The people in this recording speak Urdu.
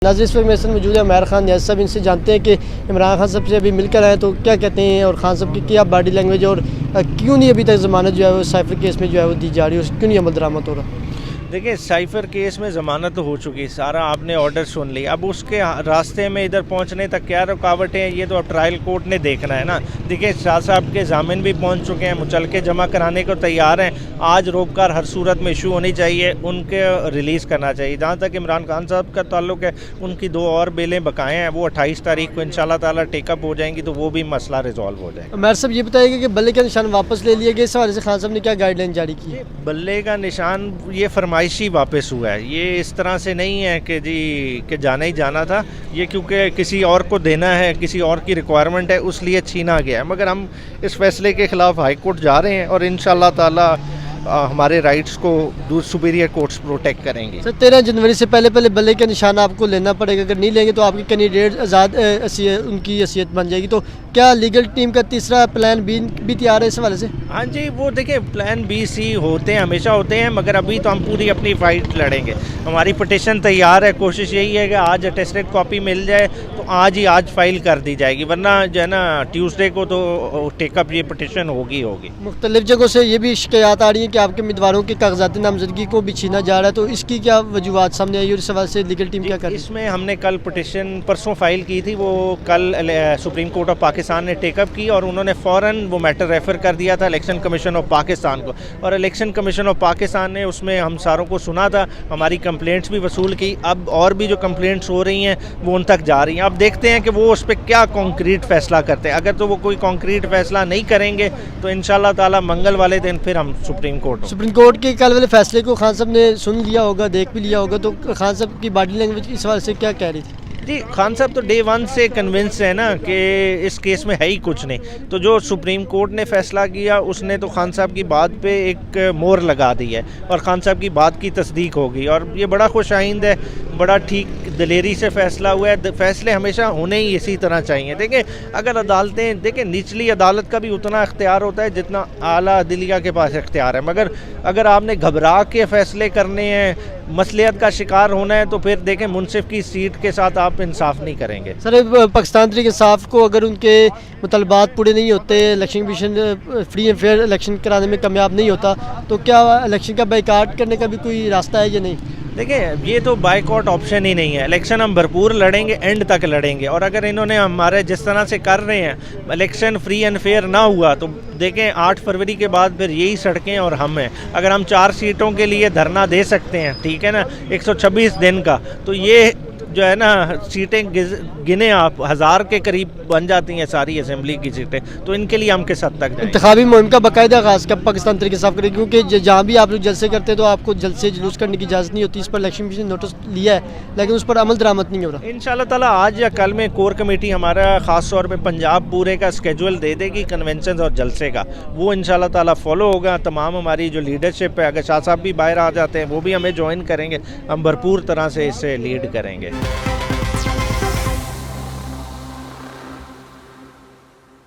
ناظرین اس وقت میرے ساتھ موجود ہے عمیر خان نیاز صاحب، ان سے جانتے ہیں کہ عمران خان صاحب سے ابھی مل کر آئے تو کیا کہتے ہیں اور خان صاحب کی کیا باڈی لینگویج اور کیوں نہیں ابھی تک ضمانت جو ہے وہ سائفر کیس میں جو ہے وہ دی جا رہی ہے اور کیوں نہیں عمل درآمد ہو رہا؟ دیکھیں سائفر کیس میں ضمانت تو ہو چکی، سارا آپ نے آرڈر سن لی، اب اس کے راستے میں ادھر پہنچنے تک کیا رکاوٹیں ہیں یہ تو اب ٹرائل کورٹ نے دیکھنا ہے نا۔ دیکھیں شاہ صاحب کے ضامن بھی پہنچ چکے ہیں، مچلکے جمع کرانے کو تیار ہیں، آج روک کر ہر صورت میں ایشو ہونی چاہیے، ان کے ریلیز کرنا چاہیے۔ جہاں تک عمران خان صاحب کا تعلق ہے ان کی 2 اور بیلیں بقائے ہیں، وہ 28 تاریخ کو انشاءاللہ تعالیٰ ٹیک اپ ہو جائیں گی تو وہ بھی مسئلہ ریزالو ہو جائے گا۔ عمیر صاحب یہ بتائیے کہ بلے کا نشان واپس لے لیا گیا، اس حوالے سے خان صاحب نے کیا گائیڈ لائن جاری کی؟ بلے کا نشان یہ فرمائشی واپس ہوا ہے، یہ اس طرح سے نہیں ہے کہ کہ جانا ہی جانا تھا، یہ کیونکہ کسی اور کو دینا ہے، کسی اور کی ریکوائرمنٹ ہے اس لیے چھینا گیا ہے، مگر ہم اس فیصلے کے خلاف ہائی کورٹ جا رہے ہیں اور انشاءاللہ تعالی ہمارے رائٹس کو سپیریئر کورٹس پروٹیکٹ کریں گے۔ سر 13 جنوری سے پہلے بلے کا نشان آپ کو لینا پڑے گا، اگر نہیں لیں گے تو آپ کی کینڈیڈیٹ آزاد ان کی حیثیت بن جائے گی، تو کیا لیگل ٹیم کا تیسرا پلان بھی تیار ہے اس حوالے سے؟ ہاں جی، وہ دیکھیں پلان بی سی ہوتے ہیں، ہمیشہ ہوتے ہیں، مگر ابھی تو ہم پوری اپنی فائٹ لڑیں گے۔ ہماری پٹیشن تیار ہے، کوشش یہی ہے کہ آج اٹیسٹڈ کاپی مل جائے تو آج فائل کر دی جائے گی، ورنہ جو ہے نا ٹیوزڈے کو تو ٹیک اپ یہ پٹیشن ہوگی۔ مختلف جگہوں سے یہ بھی شکایات آ رہی ہیں کہ آپ کے امیدواروں کے کاغذات نامزدگی کو بھی چھینا جا رہا ہے، تو اس کی کیا وجوہات سامنے آئی اور اس حوالے سے لیگل ٹیم کیا کر رہی ہے؟ اس میں ہم نے کل پٹیشن پرسوں فائل کی تھی، وہ کل سپریم کورٹ آف پاکستان نے ٹیک اپ کی اور انہوں نے فوراً وہ میٹر ریفر کر دیا تھا الیکشن کمیشن آف پاکستان کو، اور الیکشن کمیشن آف پاکستان نے اس میں ہم ساروں کو سنا تھا، ہماری کمپلینٹس بھی وصول کی، اب اور بھی جو کمپلینٹس ہو رہی ہیں وہ ان تک جا رہی ہیں۔ اب دیکھتے ہیں کہ وہ اس پہ کیا کانکریٹ فیصلہ کرتے ہیں، اگر تو وہ کوئی کانکریٹ فیصلہ نہیں کریں گے تو انشاءاللہ تعالی منگل والے دن پھر ہم سپریم کورٹ کے کل والے فیصلے کو خان صاحب نے سن لیا ہوگا، دیکھ بھی لیا ہوگا، تو خان صاحب کی باڈی لینگویج اس حوالے سے کیا کہہ رہی تھی؟ جی خان صاحب تو ڈے 1 سے کنونس ہے نا کہ اس کیس میں ہے ہی کچھ نہیں، تو جو سپریم کورٹ نے فیصلہ کیا اس نے تو خان صاحب کی بات پہ ایک مور لگا دی ہے اور خان صاحب کی بات کی تصدیق ہوگی، اور یہ بڑا خوش آئند ہے، بڑا ٹھیک دلیری سے فیصلہ ہوا ہے۔ فیصلے ہمیشہ ہونے ہی اسی طرح چاہیے۔ دیکھیں اگر عدالتیں نچلی عدالت کا بھی اتنا اختیار ہوتا ہے جتنا اعلیٰ عدلیہ کے پاس اختیار ہے، مگر اگر آپ نے گھبرا کے فیصلے کرنے ہیں، مصلحت کا شکار ہونا ہے، تو پھر دیکھیں منصف کی سیٹ کے ساتھ آپ انصاف نہیں کریں گے۔ سر پاکستان تحریک انصاف کو اگر ان کے مطالبات پورے نہیں ہوتے، election commission free and fair election کرانے میں کامیاب نہیں ہوتا، تو کیا الیکشن کا بائیکاٹ کرنے کا بھی کوئی راستہ ہے یا نہیں؟ دیکھیں یہ تو بائیکاٹ آپشن ہی نہیں ہے، الیکشن ہم بھرپور لڑیں گے، اینڈ تک لڑیں گے، اور اگر انہوں نے ہمارے جس طرح سے کر رہے ہیں الیکشن فری اینڈ فیئر نہ ہوا تو دیکھیں 8 فروری کے بعد پھر یہی سڑکیں اور ہم ہیں۔ اگر ہم 4 سیٹوں کے لیے دھرنا دے سکتے ہیں، ٹھیک ہے نا، 126 دن کا، تو یہ جو ہے نا سیٹیں گنے آپ 1000 کے قریب بن جاتی ہیں ساری اسمبلی کی سیٹیں، تو ان کے لیے ہم کس حد تک جائیں؟ انتخابی مہم کا باقاعدہ آغاز کب پاکستان تحریک انصاف کرے، کیونکہ جہاں بھی آپ لوگ جلسے کرتے ہیں تو آپ کو جلسے جلوس کرنے کی اجازت نہیں ہوتی، اس پر الیکشن کمیشن نے نوٹس لیا ہے لیکن اس پر عمل درآمد نہیں ہو رہا۔ انشاءاللہ تعالیٰ آج یا کل میں کور کمیٹی ہمارا خاص طور پہ پنجاب پورے کا اسکیجول دے دے گی کنونشنز اور جلسے کا، وہ انشاءاللہ تعالیٰ فالو ہوگا۔ تمام ہماری جو لیڈرشپ ہے، اگر شاہ صاحب بھی باہر آ جاتے ہیں وہ بھی ہمیں جوائن کریں گے، ہم بھرپور طرح سے اسے لیڈ کریں گے۔